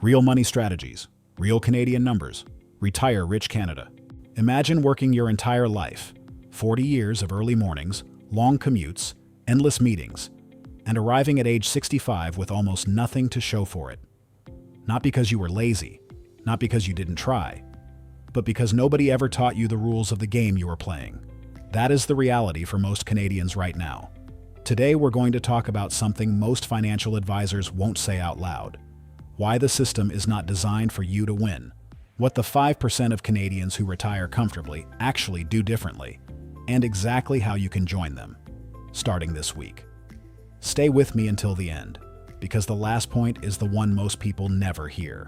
Real money strategies, real Canadian numbers, retire rich Canada. Imagine working your entire life, 40 years of early mornings, long commutes, endless meetings, and arriving at age 65 with almost nothing to show for it. Not because you were lazy, not because you didn't try, but because nobody ever taught you the rules of the game you were playing. That is the reality for most Canadians right now. Today we're going to talk about something most financial advisors won't say out loud. Why the system is not designed for you to win. What the 5% of Canadians who retire comfortably actually do differently, and exactly how you can join them, starting this week. Stay with me until the end, because the last point is the one most people never hear.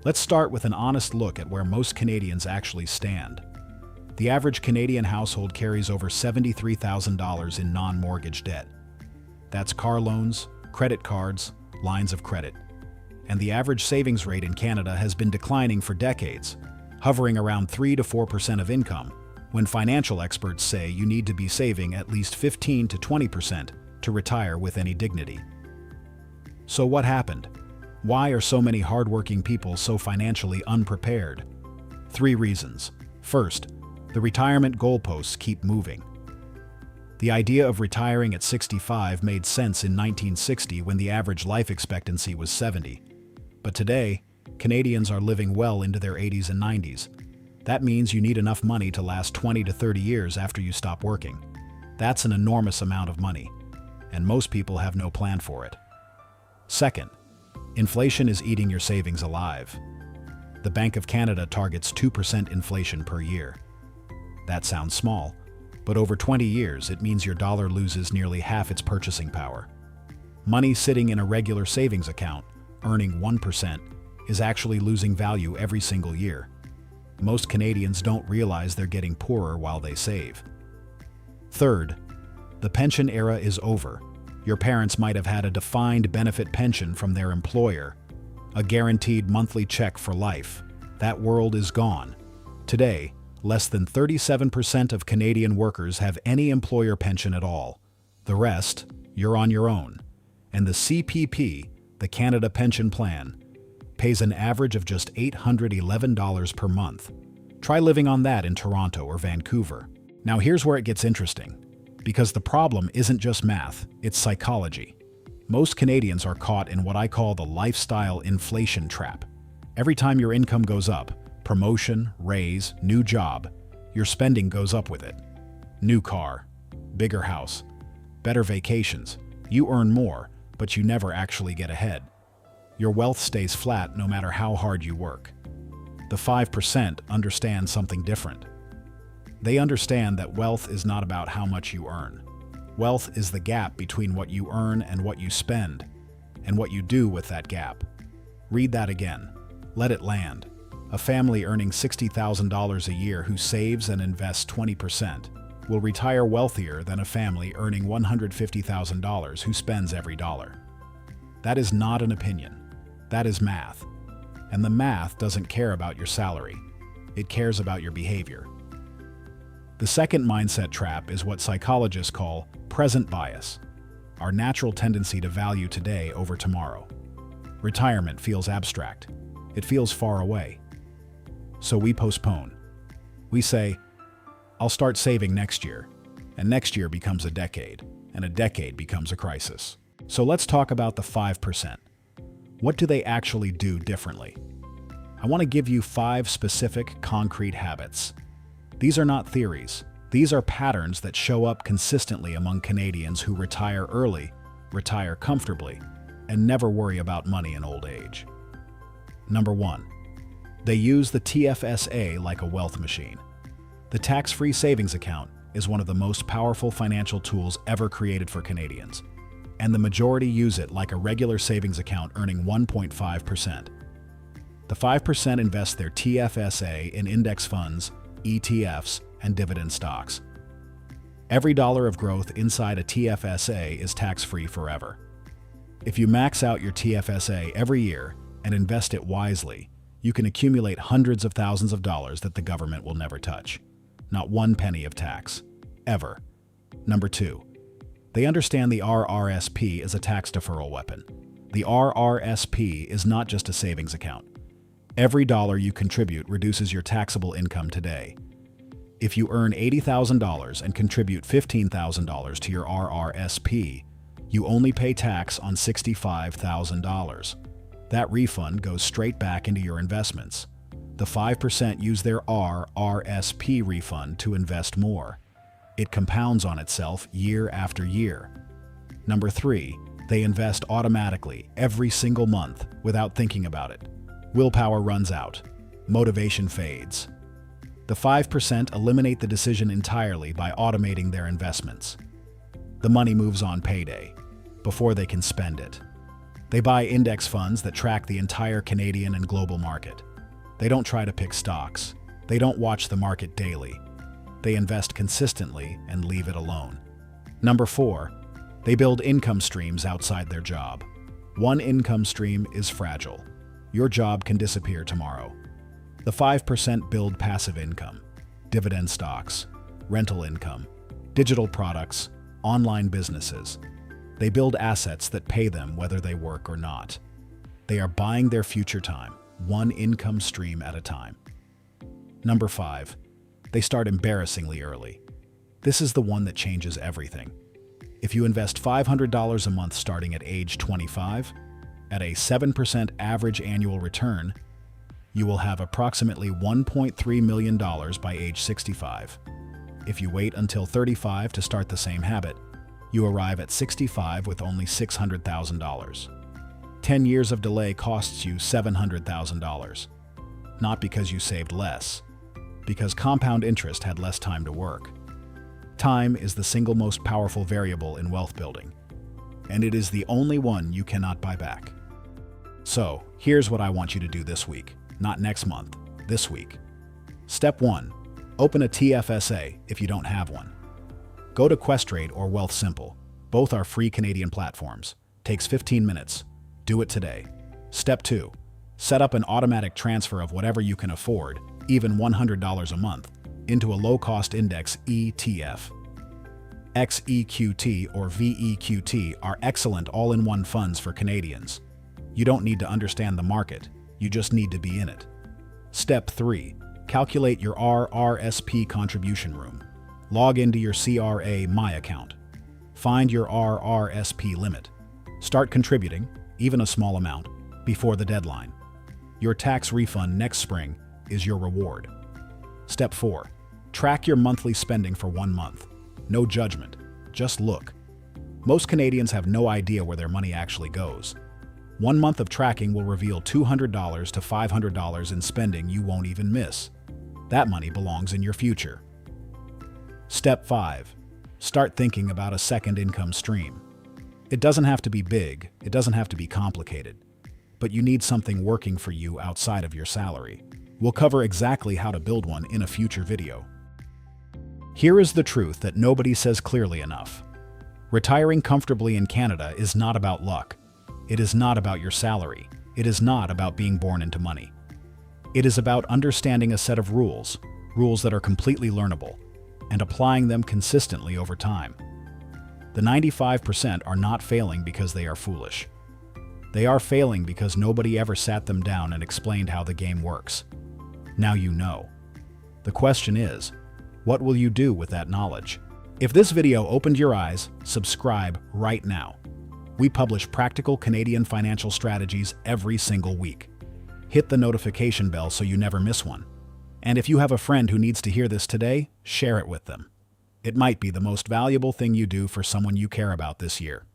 Let's start with an honest look at where most Canadians actually stand. The average Canadian household carries over $73,000 in non-mortgage debt. That's car loans, credit cards, lines of credit. And the average savings rate in Canada has been declining for decades, hovering around 3 to 4% of income, when financial experts say you need to be saving at least 15 to 20% to retire with any dignity. So what happened? Why are so many hardworking people so financially unprepared? 3 reasons. First, the retirement goalposts keep moving. The idea of retiring at 65 made sense in 1960 when the average life expectancy was 70. But today, Canadians are living well into their 80s and 90s. That means you need enough money to last 20 to 30 years after you stop working. That's an enormous amount of money, and most people have no plan for it. Second, inflation is eating your savings alive. The Bank of Canada targets 2% inflation per year. That sounds small, but over 20 years it means your dollar loses nearly half its purchasing power. Money sitting in a regular savings account, earning 1%, is actually losing value every single year. Most Canadians don't realize they're getting poorer while they save. Third, the pension era is over. Your parents might have had a defined benefit pension from their employer, a guaranteed monthly check for life. That world is gone. Today, less than 37% of Canadian workers have any employer pension at all. The rest, you're on your own. And the CPP, the Canada Pension Plan, pays an average of just $811 per month. Try living on that in Toronto or Vancouver. Now here's where it gets interesting, because the problem isn't just math, it's psychology. Most Canadians are caught in what I call the lifestyle inflation trap. Every time your income goes up, promotion, raise, new job, your spending goes up with it. New car, bigger house, better vacations. You earn more, but you never actually get ahead. Your wealth stays flat no matter how hard you work. The 5% understand something different. They understand that wealth is not about how much you earn. Wealth is the gap between what you earn and what you spend, and what you do with that gap. Read that again. Let it land. A family earning $60,000 a year who saves and invests 20% will retire wealthier than a family earning $150,000 who spends every dollar. That is not an opinion. That is math. And the math doesn't care about your salary. It cares about your behavior. The second mindset trap is what psychologists call present bias, our natural tendency to value today over tomorrow. Retirement feels abstract. It feels far away. So we postpone. We say, I'll start saving next year, and next year becomes a decade, and a decade becomes a crisis. So let's talk about the 5%. What do they actually do differently? I want to give you 5 specific, concrete habits. These are not theories. These are patterns that show up consistently among Canadians who retire early, retire comfortably, and never worry about money in old age. Number 1. They use the TFSA like a wealth machine. The tax-free savings account is one of the most powerful financial tools ever created for Canadians, and the majority use it like a regular savings account earning 1.5%. The 5% invest their TFSA in index funds, ETFs, and dividend stocks. Every dollar of growth inside a TFSA is tax-free forever. If you max out your TFSA every year and invest it wisely, you can accumulate hundreds of thousands of dollars that the government will never touch. Not one penny of tax. Ever. Number 2. They understand the RRSP as a tax deferral weapon. The RRSP is not just a savings account. Every dollar you contribute reduces your taxable income today. If you earn $80,000 and contribute $15,000 to your RRSP, you only pay tax on $65,000. That refund goes straight back into your investments. The 5% use their RRSP refund to invest more. It compounds on itself year after year. Number 3, they invest automatically every single month without thinking about it. Willpower runs out. Motivation fades. The 5% eliminate the decision entirely by automating their investments. The money moves on payday, before they can spend it. They buy index funds that track the entire Canadian and global market. They don't try to pick stocks. They don't watch the market daily. They invest consistently and leave it alone. Number 4, they build income streams outside their job. One income stream is fragile. Your job can disappear tomorrow. The 5% build passive income, dividend stocks, rental income, digital products, online businesses. They build assets that pay them whether they work or not. They are buying their future time, one income stream at a time. Number 5, they start embarrassingly early. This is the one that changes everything. If you invest $500 a month starting at age 25, at a 7% average annual return, you will have approximately $1.3 million by age 65. If you wait until 35 to start the same habit, you arrive at 65 with only $600,000. 10 years of delay costs you $700,000. Not because you saved less, because compound interest had less time to work. Time is the single most powerful variable in wealth building, and it is the only one you cannot buy back. So, here's what I want you to do this week, not next month, this week. Step 1. Open a TFSA if you don't have one. Go to Questrade or Wealthsimple. Both are free Canadian platforms. Takes 15 minutes. Do it today. Step 2. Set up an automatic transfer of whatever you can afford, even $100 a month, into a low-cost index ETF. XEQT or VEQT are excellent all-in-one funds for Canadians. You don't need to understand the market, you just need to be in it. Step 3. Calculate your RRSP contribution room. Log into your CRA My account. Find your RRSP limit. Start contributing, even a small amount, before the deadline. Your tax refund next spring is your reward. Step 4. Track your monthly spending for 1 month. No judgment, just look. Most Canadians have no idea where their money actually goes. 1 month of tracking will reveal $200 to $500 in spending you won't even miss. That money belongs in your future. Step 5. Start thinking about a second income stream. It doesn't have to be big, it doesn't have to be complicated, but you need something working for you outside of your salary. We'll cover exactly how to build one in a future video. Here is the truth that nobody says clearly enough. Retiring comfortably in Canada is not about luck. It is not about your salary. It is not about being born into money. It is about understanding a set of rules that are completely learnable, and applying them consistently over time. The 95% are not failing because they are foolish. They are failing because nobody ever sat them down and explained how the game works. Now you know. The question is, what will you do with that knowledge? If this video opened your eyes, subscribe right now. We publish practical Canadian financial strategies every single week. Hit the notification bell so you never miss one. And if you have a friend who needs to hear this today, share it with them. It might be the most valuable thing you do for someone you care about this year.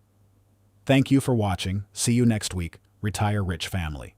Thank you for watching. See you next week. Retire Rich Family.